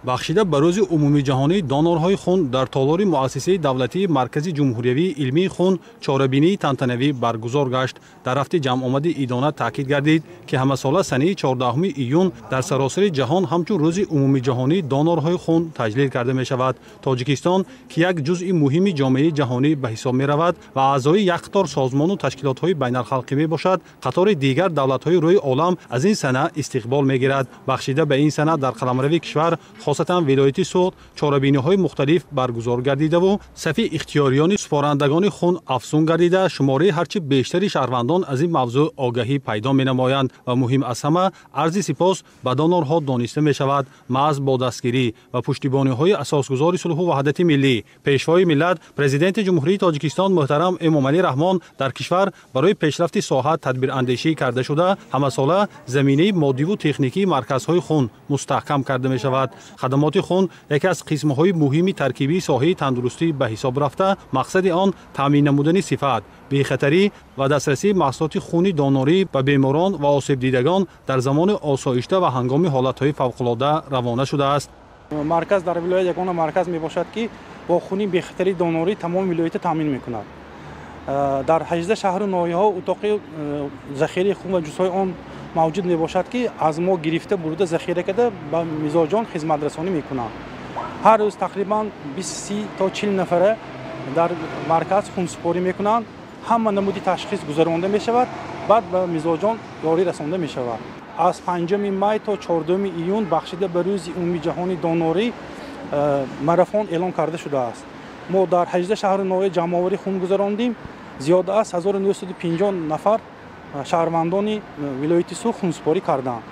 بخشیده به روز عمومی جهانی دانورهای خون در تالار مؤسسه دولتی مرکز جمهوری علمی خون چاره‌بینی تنتنوی برگزار گشت. در هفته جمع آمد ایدانه تاکید گردید که همه ساله سنه 14 ایون در سراسر جهان همچون روز عمومی جهانی دانورهای خون تجلیل کرده می شود. تاجیکستان که یک جزء مهم جامعه جهانی به حساب می رود و اعضای یک قطار سازمان و تشکیلات های بین الخلقی می باشد، قطار دیگر دولت های روی عالم از این سنه استقبال می گیرد. بخشیده به این سنه در قلمرو کشور خاصتا ولایت سوخت چاره‌بینی‌های مختلف برگزار گردیده و صف اختیاریان سپارندگان خون افزون گردیده شماره هرچه بیشتری شهروندان از این موضوع آگاهی پیدا می‌نمایند و مهم از همه عرض سپاس به دانورها دانسته می‌شود. محض با دستگیری و پشتیبانی‌های اساسگذار صلح و وحدت ملی پیشوای ملت پرزیدنت جمهوری تاجیکستان محترم امامعلی رحمان در کشور برای پیشرفت ساحت تدبیر اندیشی کرده شده همه ساله زمینه مادی و تکنیکی مرکزهای خون مستحکم کرده می‌شود. خدمات خون یکی از قسم‌های مهم ترکیبی ساحه تندرستی به حساب رفته، مقصد آن تامین نمودن صفت، بی‌خطری و دسترسی محصولات خونی دانوری به بیماران و آسیب دیدگان در زمان آسایشته و هنگام حالت‌های فوق‌العاده روانه شده است. مرکز در ولایت یگانه مرکز میباشد که با خونی بی‌خطری دانوری تمام ولایت تامین میکند. در 18 شهر و ناحیه‌ها اتاق ذخیره خون و جزئی آن موجود میباشد که از ما گرفته برده ذخیره کرده به میزبان خدمت رسانی میکنند. هر روز تقریبا 20 تا 40 نفره در مرکز خون سپاری میکنند. همه نمودی تشخیص گذرانده می شود، بعد به میزبان یاری رسانده می شود. از 5 می تا 14 ایون بخشیده به روز عمومی جهانی دانوری ماراتون اعلام کرده شده است. ما در 18 شهر و ناحیه جمع‌آوری خون گذراندیم. زیاده از 1950 نفر شهروندان ولایت سوخت خونسپاری کردند.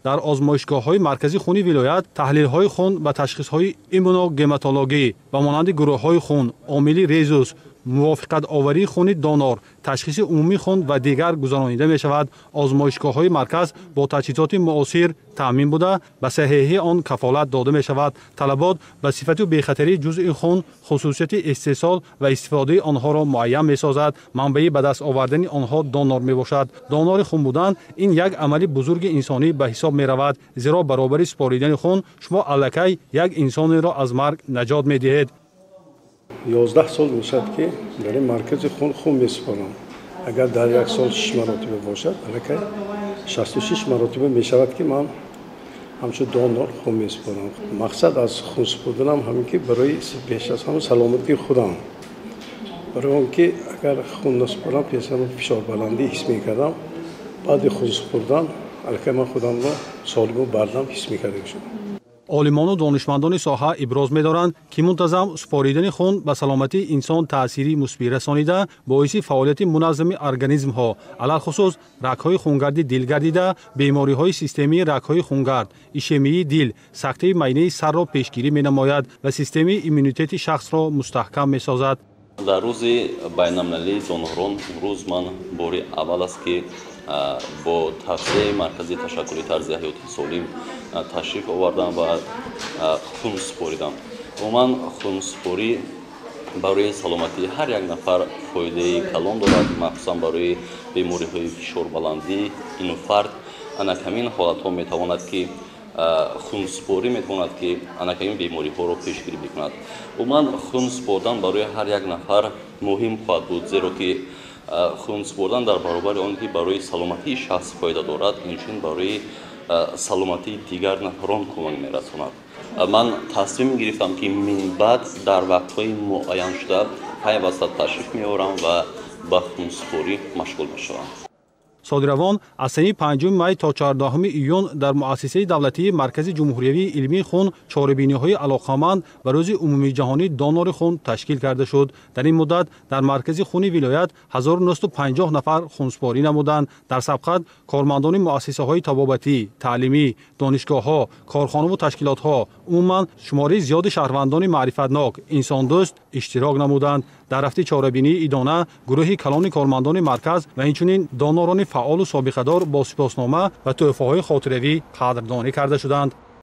در آزمایشگاه‌های مرکزی خونی ولایت تحلیل‌های خون و تشخیص‌های ایمونوگماتولوژی و مانند گروه‌های خون، عامل ریزوس، موافقت آوری خون دانور، تشخیص عمومی خون و دیگر گذرانیده می شود. آزمایشگاه‌های مرکز با تجهیزات معاصر تامین بوده به صحیحی آن کفالت داده می شود. طلبات به صفت و بی‌خطری جزء خون خصوصیت استحصال و استفاده آنها را معین می سازد. منبع به دست آوردن آنها دانور می باشد. دانور خون بودن این یک عمل بزرگ انسانی به حساب می رود، زیرا برابر سپاریدن خون شما الکی یک انسان را از مرگ نجات می دهید. 11 سال میشد که در این مرکز خون میسپارم. اگر در یک سال 6 مرتبه باشد الکی 66 مرتبه میشود که من همچون دانور خون میسپارم. مقصد از خون سپردنم همین که برای پیش از همه سلامتی خودم، برای اون که اگر خون نسپارم پیش از فشار بلندی حس میکردم، بعد خون سپردن الکی من خودم را سالم و بردم حس میکردم. عالمان و دانشمندان ساحه ابراز می‌دارند که منتظم سپاریدن خون به سلامتی انسان تأثیری مثبت رسانیده باعث فعالیت منظم ارگانیسم‌ها علل خصوص رگ‌های خونگرد دل گردیده، بیماری‌های سیستمی رگ‌های خونگرد، ایشمی دل، سکته میانه سر را پیشگیری می‌نماید و سیستم ایمنیته شخص را مستحکم می‌سازد. در روز بین‌المللی دانوران امروز من باری اول است که با توسعه مرکزی تشکلی طرز حیات سالم تشریف آوردم و خون سپاریدم. عموما خون سپاری برای سلامتی هر یک نفر فایده کلان دارد، مخصوصا برای بیماری‌های فشار بلندی، اینفارکت. همین حالت‌ها می‌تواند که خون سپاری می‌تواند که همین بیماری‌ها را پیشگیری بکند. عموما خون سپردن برای هر یک نفر مهم خواهد بود، زیرا که خون سپردن در برابر آن که برای سلامتی شخص فایده دارد، اینچنین برای سلامتی دیگر نفران کمک می‌رساند. من تصمیم گرفتم که من بعد در وقت‌های معین شده پیوسته تشریف می‌آورم و به خون سپاری مشغول می‌شوم. صادروان از سنه 5 می تا 14 ایون در مؤسسه دولتی مرکز جمهوری علمی خون چاره‌بینی‌های علاقه‌مند به روز عمومی جهانی دانور خون تشکیل کرده شد. در این مدت در مرکز خونی ولایت 1950 نفر خونسپاری نمودند. در سبقت کارمندان مؤسسه‌های طبابتی، تعلیمی، دانشگاه‌ها، کارخانه و تشکیلات‌ها عموماً شماره زیاد شهروندان معرفتناک، انسان دوست اشتراک نمودند. در هفته چاره‌بینی ایدانه گروه کلان کارمندان مرکز و همچنین دانوران فعال و سابقه‌دار با سپاسنامه و تحفه‌های خاطره‌ای قدردانی کرده شدند.